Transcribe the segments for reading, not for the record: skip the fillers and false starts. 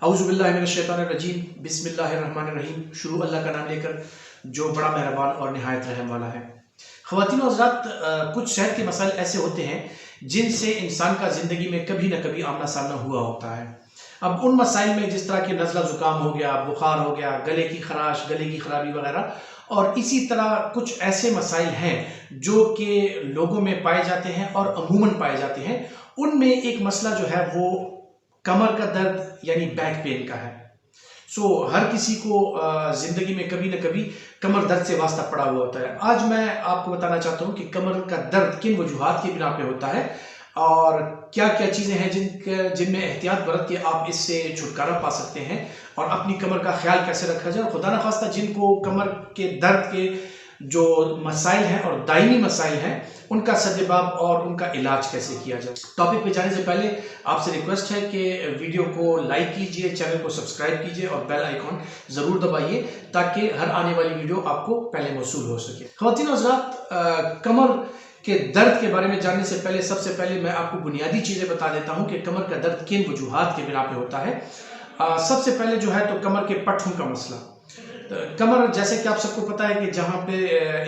औज़ुबिल्लाहिमिनश्शैतानिर्रजीम बिस्मिल्लाहिर्रहमानिर्रहीम। शुरू अल्लाह का नाम लेकर जो बड़ा मेहरबान और निहायत रहम वाला है। ख़वातीन और हज़रात, कुछ सेहत के मसाइल ऐसे होते हैं जिनसे इंसान का ज़िंदगी में कभी ना कभी आमना सामना हुआ होता है। अब उन मसाइल में जिस तरह के नज़ला ज़ुकाम हो गया, बुखार हो गया, गले की खराश, गले की खराबी वगैरह, और इसी तरह कुछ ऐसे मसाइल हैं जो कि लोगों में पाए जाते हैं और अमूमन पाए जाते हैं। उनमें एक मसला जो है वो कमर का दर्द यानी बैक पेन का है। हर किसी को जिंदगी में कभी ना कभी कमर दर्द से वास्ता पड़ा हुआ होता है। आज मैं आपको बताना चाहता हूँ कि कमर का दर्द किन वजूहात की बिना पे होता है और क्या क्या चीज़ें हैं जिनमें एहतियात बरत के आप इससे छुटकारा पा सकते हैं और अपनी कमर का ख्याल कैसे रखा जाए। और खुदा न खास्ता जिनको कमर के दर्द के जो मसाइल हैं और दायमी मसाइल हैं उनका सद्दबाब और उनका इलाज कैसे किया जाए। टॉपिक पे जाने से पहले आपसे रिक्वेस्ट है कि वीडियो को लाइक कीजिए, चैनल को सब्सक्राइब कीजिए और बेल आइकॉन ज़रूर दबाइए ताकि हर आने वाली वीडियो आपको पहले मौसूल हो सके। ख़वातीन और हज़रात, कमर के दर्द के बारे में जानने से पहले सबसे पहले मैं आपको बुनियादी चीज़ें बता देता हूँ कि कमर का दर्द किन वजूहात के बिना पे होता है। सबसे पहले जो है तो कमर के पट्ठों का मसला। कमर, जैसे कि आप सबको पता है कि जहाँ पे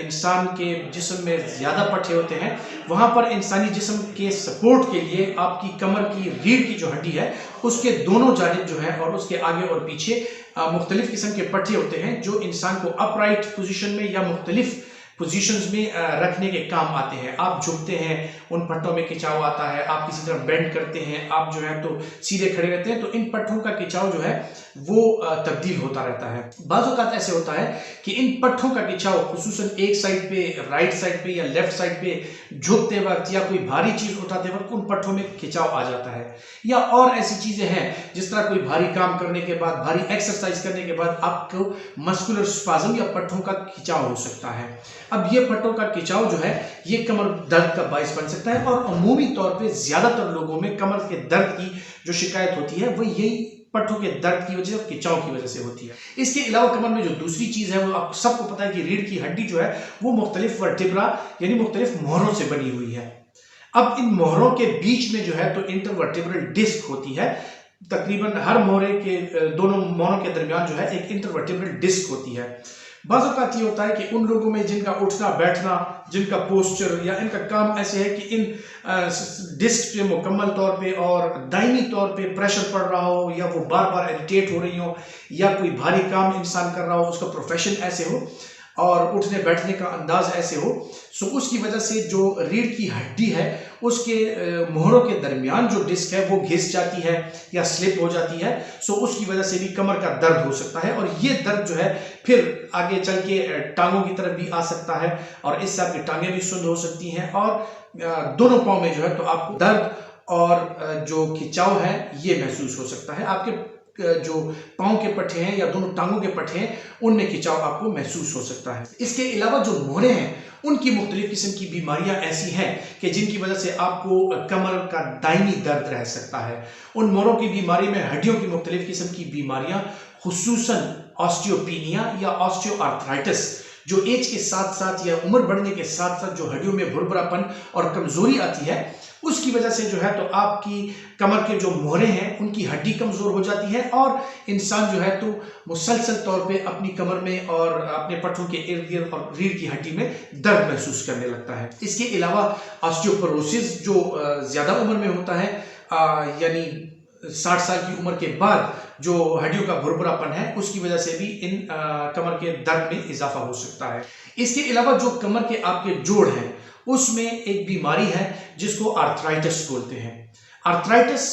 इंसान के जिस्म में ज़्यादा पट्टे होते हैं वहाँ पर इंसानी जिस्म के सपोर्ट के लिए आपकी कमर की रीढ़ की जो हड्डी है उसके दोनों जानिब जो है और उसके आगे और पीछे मुख्तलिफ किस्म के पट्टे होते हैं जो इंसान को अपराइट पोजीशन में या मुख्तलिफ पोजीशंस में रखने के काम आते हैं। आप झुकते हैं, उन पट्टों में खिंचाव आता है, आप किसी तरह बेंड करते हैं, आप जो है तो सीधे खड़े रहते हैं, तो इन पट्टों का खिंचाव जो है वो तब्दील होता रहता है। बाज़ औक़ात ऐसे होता है कि इन पट्टों का खिंचाव खुसूसन एक साइड पे, राइट साइड पे या लेफ्ट साइड पे झुकते वक्त या कोई भारी चीज़ उठाते वक्त उन पट्टों में खिंचाव आ जाता है। या और ऐसी चीज़ें हैं जिस तरह कोई भारी काम करने के बाद, भारी एक्सरसाइज करने के बाद आपको मस्कुलर स्पाज़म या पट्टों का खिंचाव हो सकता है। अब ये पट्टों का खिंचाव जो है ये कमर दर्द का बाइस बन सकता है और अमूमी तौर पे ज़्यादातर लोगों में कमर के दर्द की जो शिकायत होती है वो यही पट्टों के दर्द की वजह से और खिंचाव की वजह से होती है। इसके अलावा कमर में जो दूसरी चीज़ है वो आप सबको पता है कि रीढ़ की हड्डी जो है वो मुख्तलिफ वर्टिब्रा यानी मुख्तलिफ मोहरों से बनी हुई है। अब इन मोहरों के बीच में जो है तो इंटरवर्टिब्रल डिस्क होती है। तकरीबन हर मोहरे के दोनों मोहरों के दरमियान जो है एक इंटरवर्टिब्रल डिस्क होती है। बाज़ औक़ात ये होता है कि उन लोगों में जिनका उठना बैठना, जिनका पोस्चर या इनका काम ऐसे है कि इन डिस्क पे मुकम्मल तौर पे और दायमी तौर पे प्रेशर पड़ रहा हो या वो बार बार इरिटेट हो रही हो या कोई भारी काम इंसान कर रहा हो, उसका प्रोफेशन ऐसे हो और उठने बैठने का अंदाज ऐसे हो, सो उसकी वजह से जो रीढ़ की हड्डी है उसके मोहरों के दरमियान जो डिस्क है वो घिस जाती है या स्लिप हो जाती है। सो उसकी वजह से भी कमर का दर्द हो सकता है और ये दर्द जो है फिर आगे चल के टांगों की तरफ भी आ सकता है और इससे आपकी टांगें भी सुन्न हो सकती हैं और दोनों पाँव में जो है तो आपको दर्द और जो खिंचाव है ये महसूस हो सकता है। आपके जो पाँव के पट्टे हैं या दोनों टांगों के पट्टे हैं उनमें खिंचाव आपको महसूस हो सकता है। इसके अलावा जो मोहरे हैं उनकी मुख्तलिफ किस्म की बीमारियां ऐसी हैं कि जिनकी वजह से आपको कमर का दायमी दर्द रह सकता है। उन मोहरों की बीमारी में हड्डियों की मुख्तलिफ किस्म की बीमारियां, खुसूसन ऑस्टियोपीनिया या ऑस्टियोआर्थराइटिस, जो एज के साथ साथ या उम्र बढ़ने के साथ साथ जो हड्डियों में भुरभुरापन और कमजोरी आती है उसकी वजह से जो है तो आपकी कमर के जो मोहरे हैं उनकी हड्डी कमज़ोर हो जाती है और इंसान जो है तो मुसलसल तौर पे अपनी कमर में और अपने पट्टों के इर्द गिर्द और रीढ़ की हड्डी में दर्द महसूस करने लगता है। इसके अलावा ऑस्टियोपोरोसिस जो ज़्यादा उम्र में होता है, यानी 60 साल की उम्र के बाद जो हड्डियों का भुरभुरापन है उसकी वजह से भी इन कमर के दर्द में इजाफा हो सकता है। इसके अलावा जो कमर के आपके जोड़ हैं उसमें एक बीमारी है जिसको आर्थराइटिस बोलते हैं। आर्थराइटिस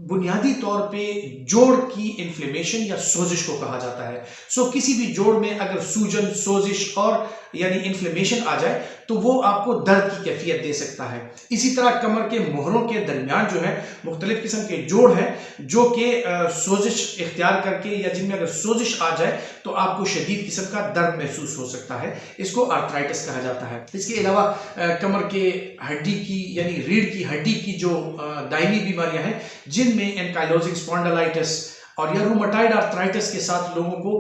बुनियादी तौर पे जोड़ की इन्फ्लेमेशन या सोजिश को कहा जाता है। किसी भी जोड़ में अगर सूजन, सोजिश और यानी इन्फ्लेमेशन आ जाए तो वो आपको दर्द की कैफियत दे सकता है। इसी तरह कमर के मोहरों के दरमियान जो है मुख्तलिफ किस्म के जोड़ हैं जो कि सोजिश इख्तियार करके या जिनमें अगर सोजिश आ जाए तो आपको शदीद किस्म का दर्द महसूस हो सकता है। इसको आर्थराइटिस कहा जाता है। इसके अलावा कमर के हड्डी की यानी रीढ़ की हड्डी की जो दायमी बीमारियां हैं जिनमें एंकाइलोजिंग स्पॉन्डिलाइटिस, और या रूमेटॉइड आर्थराइटिस के साथ लोगों को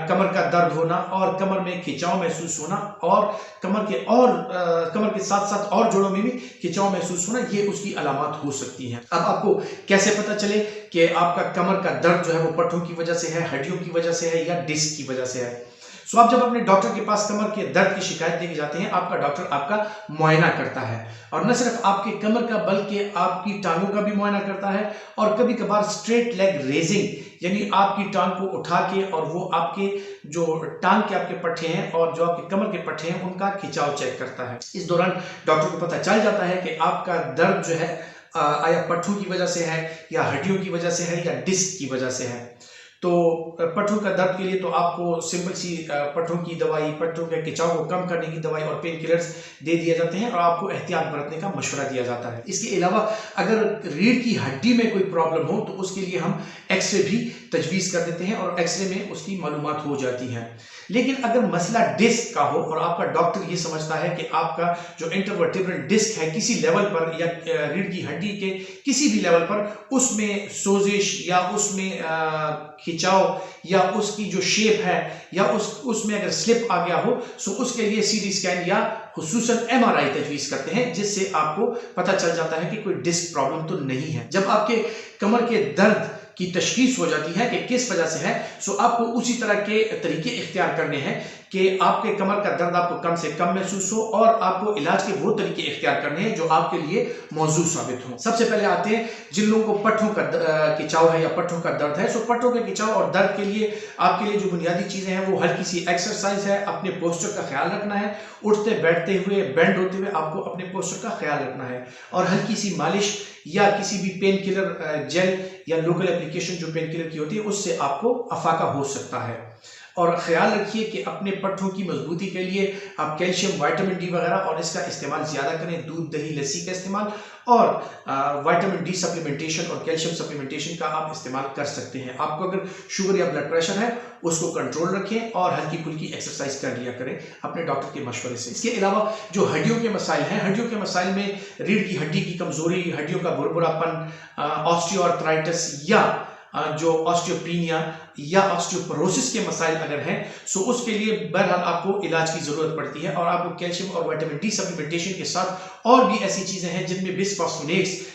कमर का दर्द होना और कमर में खिंचाव महसूस होना और कमर के साथ साथ और जोड़ों में भी खिंचाव महसूस होना, ये उसकी अलामत हो सकती हैं। अब आपको कैसे पता चले कि आपका कमर का दर्द जो है वो पट्ठों की वजह से है, हड्डियों की वजह से है या डिस्क की वजह से है? सो आप जब अपने डॉक्टर के पास कमर के दर्द की शिकायत लेके जाते हैं, आपका डॉक्टर आपका मुआयना करता है और न सिर्फ आपके कमर का बल्कि आपकी टांगों का भी मुआयना करता है और कभी कभार स्ट्रेट लेग रेजिंग यानी आपकी टांग को उठा के और वो आपके जो टांग के आपके पट्टे हैं और जो आपके कमर के पट्टे हैं उनका खिंचाव चेक करता है। इस दौरान डॉक्टर को पता चल जाता है कि आपका दर्द जो है या पट्ठों की वजह से है या हड्डियों की वजह से है या डिस्क की वजह से है। तो पट्ठों का दर्द के लिए तो आपको सिंपल सी पट्ठों की दवाई, पट्ठों के खिंचाव को कम करने की दवाई और पेन किलर्स दे दिए जाते हैं और आपको एहतियात बरतने का मशवरा दिया जाता है। इसके अलावा अगर रीढ़ की हड्डी में कोई प्रॉब्लम हो तो उसके लिए हम एक्सरे भी तजवीज़ कर देते हैं और एक्सरे में उसकी मालूमात हो जाती हैं। लेकिन अगर मसला डिस्क का हो और आपका डॉक्टर ये समझता है कि आपका जो इंटरवर्टिब्रल डिस्क है किसी लेवल पर या रीढ़ की हड्डी के किसी भी लेवल पर उसमें सोजिश या उसमें खिंचाव या उसकी जो शेप है या उसमें अगर स्लिप आ गया हो, सो उसके लिए सीटी स्कैन या खुसूसन एमआरआई तजवीज़ करते हैं, जिससे आपको पता चल जाता है कि कोई डिस्क प्रॉब्लम तो नहीं है। जब आपके कमर के दर्द की तशखीस हो जाती है कि किस वजह से है, सो आपको उसी तरह के तरीके इख्तियार करने हैं कि आपके कमर का दर्द आपको कम से कम महसूस हो और आपको इलाज के वो तरीके इख्तियार करने हैं जो आपके लिए मौजूद साबित हों। सबसे पहले आते हैं जिन लोगों को पट्ठों का खिंचाव है या पट्ठों का दर्द है। सो पट्ठों के खिंचाव और दर्द के लिए आपके लिए जो बुनियादी चीज़ें हैं वो हल्की सी एक्सरसाइज है, अपने पोस्चर का ख्याल रखना है, उठते बैठते हुए बेंड होते हुए आपको अपने पोस्चर का ख्याल रखना है और हल्की सी मालिश या किसी भी पेन किलर जेल या लोकल एप्लीकेशन जो पेन किलर की होती है उससे आपको अफाका हो सकता है। और ख्याल रखिए कि अपने पट्ठों की मजबूती के लिए आप कैल्शियम, विटामिन डी वगैरह और इसका इस्तेमाल ज़्यादा करें, दूध, दही, लस्सी का इस्तेमाल और विटामिन डी सप्लीमेंटेशन और कैल्शियम सप्लीमेंटेशन का आप इस्तेमाल कर सकते हैं। आपको अगर शुगर या ब्लड प्रेशर है उसको कंट्रोल रखें और हल्की फुल्की एक्सरसाइज कर लिया करें अपने डॉक्टर के मशवरे से। इसके अलावा जो हड्डियों के मसाइल हैं, हड्डियों के मसाइल में रीढ़ की हड्डी की कमजोरी, हड्डियों का भुरभुरापन, ऑस्टियोआर्थराइटिस या जो ऑस्टियोपीनिया या ऑस्टियोपोरोसिस के मसाइल अगर हैं, सो उसके लिए बहरहाल आपको इलाज की ज़रूरत पड़ती है और आपको कैल्शियम और विटामिन डी सप्लीमेंटेशन के साथ और भी ऐसी चीज़ें हैं जिनमें बिस्फॉस्फोनेट्स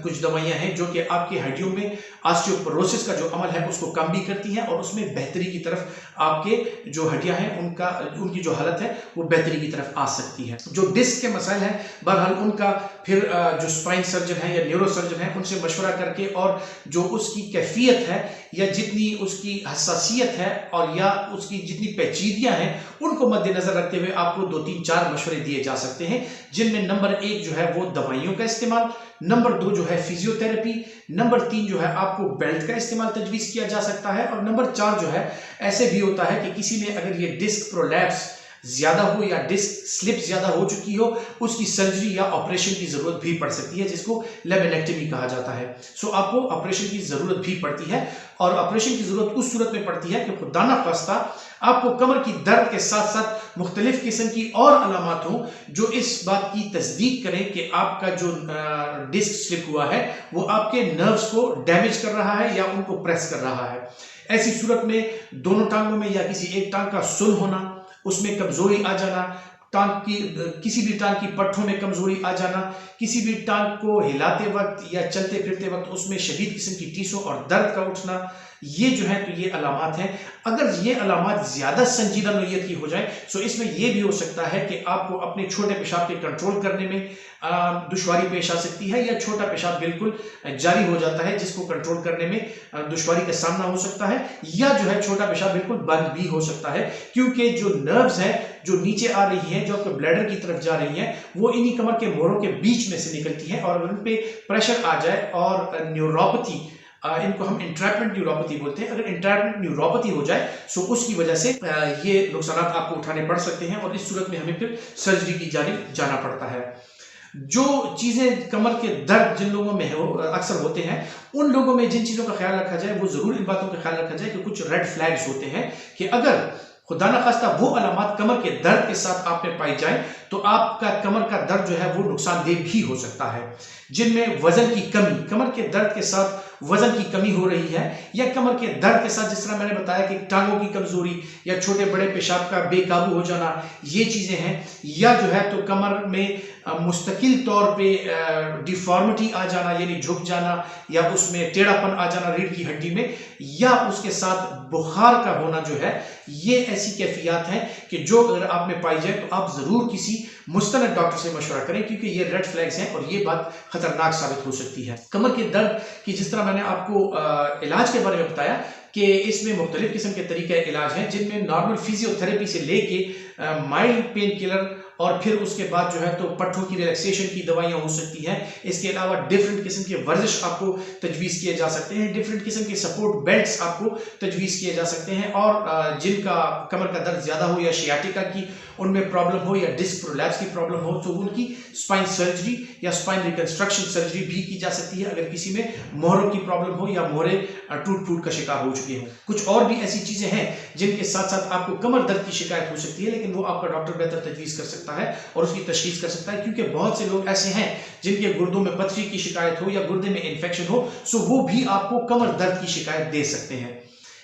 कुछ दवाइयां हैं जो कि आपकी हड्डियों में ऑस्टियोपोरोसिस का जो अमल है उसको कम भी करती हैं और उसमें बेहतरी की तरफ आपके जो हड्डियां हैं उनकी जो हालत है वो बेहतरी की तरफ आ सकती है। जो डिस्क के मसाइल हैं बहरहाल उनका फिर जो स्पाइन सर्जन है या न्यूरो सर्जन है उनसे मशवरा करके और जो उसकी कैफियत है या जितनी उसकी हसासियत है और या उसकी जितनी पेचीदियां हैं उनको मद्देनजर रखते हुए आपको 2-3-4 मशवरे दिए जा सकते हैं, जिनमें नंबर 1 जो है वो दवाइयों का इस्तेमाल, नंबर 2 जो है फिजियोथेरेपी, नंबर 3 जो है आपको बेल्ट का इस्तेमाल तजवीज़ किया जा सकता है और नंबर 4 जो है ऐसे भी होता है कि किसी में अगर ये डिस्क प्रोलैप्स ज्यादा हो या डिस्क स्लिप ज्यादा हो चुकी हो, उसकी सर्जरी या ऑपरेशन की जरूरत भी पड़ सकती है जिसको लेबेलेक्टमी कहा जाता है। सो आपको ऑपरेशन की जरूरत भी पड़ती है और ऑपरेशन की जरूरत उस सूरत में पड़ती है कि खुदा न खास्ता आपको कमर की दर्द के साथ साथ मुख्तलिफ किस्म की और अलामत हों जो इस बात की तस्दीक करें कि आपका जो डिस्क स्लिप हुआ है वो आपके नर्व्स को डैमेज कर रहा है या उनको प्रेस कर रहा है। ऐसी सूरत में दोनों टांगों में या किसी एक टांग का सुन होना, उसमें कमजोरी आ जाना, टांग की किसी भी टांग की पट्ठों में कमजोरी आ जाना, किसी भी टांग को हिलाते वक्त या चलते फिरते वक्त उसमें शदीद किस्म की टीसों और दर्द का उठना, ये जो है तो ये अलामत हैं। अगर ये अलामत ज़्यादा संजीदा नौइयत की हो जाए तो इसमें यह भी हो सकता है कि आपको अपने छोटे पेशाब के कंट्रोल करने में दुश्वारी पेश आ सकती है या छोटा पेशाब बिल्कुल जारी हो जाता है जिसको कंट्रोल करने में दुश्वारी का सामना हो सकता है, या जो है छोटा पेशाब बिल्कुल बंद भी हो सकता है क्योंकि जो नर्व्स हैं जो नीचे आ रही हैं, जो आपके ब्लैडर की तरफ जा रही हैं, वो इन्हीं कमर के मोड़ों के बीच में से निकलती हैं और उन पे प्रेशर आ जाए और न्यूरोपैथी, इनको हम इंट्रैपमेंट न्यूरोपैथी बोलते हैं, अगर इंट्रैपमेंट न्यूरोपैथी हो जाए तो उसकी वजह से ये नुकसान आपको उठाने पड़ सकते हैं और इस सूरत में हमें फिर सर्जरी की जानिब जाना पड़ता है। जो चीज़ें कमर के दर्द जिन लोगों में अक्सर होते हैं, उन लोगों में जिन चीज़ों का ख्याल रखा जाए वो ज़रूर इन बातों का ख्याल रखा जाए कि कुछ रेड फ्लैग्स होते हैं कि अगर खुदा न खास्ता वो अलामत कमर के दर्द के साथ आप में पाई जाए तो आपका कमर का दर्द जो है वो नुकसानदेह भी हो सकता है, जिनमें वजन की कमी, कमर के दर्द के साथ वजन की कमी हो रही है, या कमर के दर्द के साथ जिस तरह मैंने बताया कि टांगों की कमजोरी या छोटे बड़े पेशाब का बेकाबू हो जाना, ये चीजें हैं, या जो है तो कमर में मुस्तकिल तौर पे डिफॉर्मिटी आ जाना यानी झुक जाना, या उसमें टेढ़ापन आ जाना रीढ़ की हड्डी में, या उसके साथ बुखार का होना जो है, ये ऐसी कैफियत हैं कि जो अगर आप में पाई जाए तो आप जरूर किसी मुस्तनद डॉक्टर से मशवरा करें, क्योंकि ये रेड फ्लैग्स हैं और ये बात खतरनाक साबित हो सकती है। कमर के दर्द की जिस तरह मैंने आपको इलाज के बारे में बताया कि इसमें मुख्तलिफ किस्म के तरीके इलाज हैं, जिनमें नॉर्मल फिजियोथेरेपी से लेके माइल्ड पेन किलर और फिर उसके बाद जो है तो पट्ठों की रिलैक्सेशन की दवाइयां हो सकती हैं। इसके अलावा डिफरेंट किस्म के वर्जिश आपको तजवीज़ किए जा सकते हैं, डिफरेंट किस्म के सपोर्ट बेल्ट्स आपको तजवीज़ किए जा सकते हैं। और जिनका कमर का दर्द ज़्यादा हो या शियाटिका की उनमें प्रॉब्लम हो या डिस्क प्रोलैप्स की प्रॉब्लम हो तो उनकी स्पाइन सर्जरी या स्पाइन रिकंस्ट्रक्शन सर्जरी भी की जा सकती है, अगर किसी में मोहरों की प्रॉब्लम हो या मोहरे टूट का शिकार हो चुके हों। कुछ और भी ऐसी चीज़ें हैं जिनके साथ साथ आपको कमर दर्द की शिकायत हो सकती है, लेकिन वो आपका डॉक्टर बेहतर तजवीज़ कर सकता है और उसकी तशखीस कर सकता है, क्योंकि बहुत से लोग ऐसे हैं जिनके गुर्दों में पथरी की शिकायत हो या गुर्दे में इन्फेक्शन हो, सो वो भी आपको कमर दर्द की शिकायत दे सकते हैं।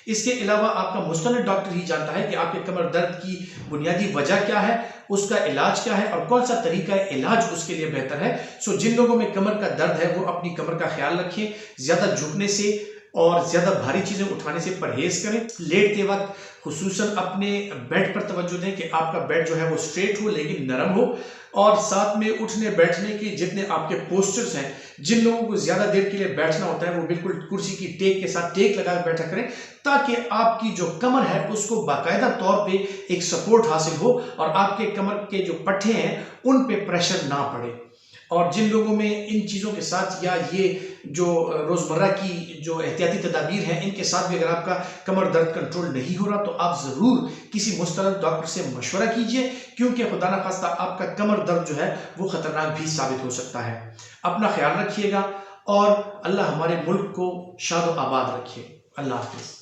इसके अलावा आपका मुस्तनद डॉक्टर ही जानता है कि आपके कमर दर्द की बुनियादी वजह क्या है, उसका इलाज क्या है और कौन सा तरीका इलाज उसके लिए बेहतर है। सो जिन लोगों में कमर का दर्द है वो अपनी कमर का ख्याल रखें, ज्यादा झुकने से और ज्यादा भारी चीजें उठाने से परहेज करें। लेटते वक्त खुसूसन अपने बेड पर तवज्जो दें कि आपका बेड जो है वो स्ट्रेट हो लेकिन नरम हो, और साथ में उठने बैठने के जितने आपके पोस्चर्स हैं, जिन लोगों को ज्यादा देर के लिए बैठना होता है वो बिल्कुल कुर्सी की टेक के साथ टेक लगा बैठा करें, ताकि आपकी जो कमर है उसको बाकायदा तौर पे एक सपोर्ट हासिल हो और आपके कमर के जो पट्टे हैं उन पे प्रेशर ना पड़े। और जिन लोगों में इन चीज़ों के साथ या ये जो रोज़मर्रा की जो एहतियाती तदाबीर हैं इनके साथ भी अगर आपका कमर दर्द कंट्रोल नहीं हो रहा तो आप ज़रूर किसी मुस्तनद डॉक्टर से मशवरा कीजिए, क्योंकि खुदा न खास्ता आपका कमर दर्द जो है वो ख़तरनाक भी साबित हो सकता है। अपना ख्याल रखिएगा और अल्लाह हमारे मुल्क को शाद आबाद रखे। अल्लाह हाफिज़।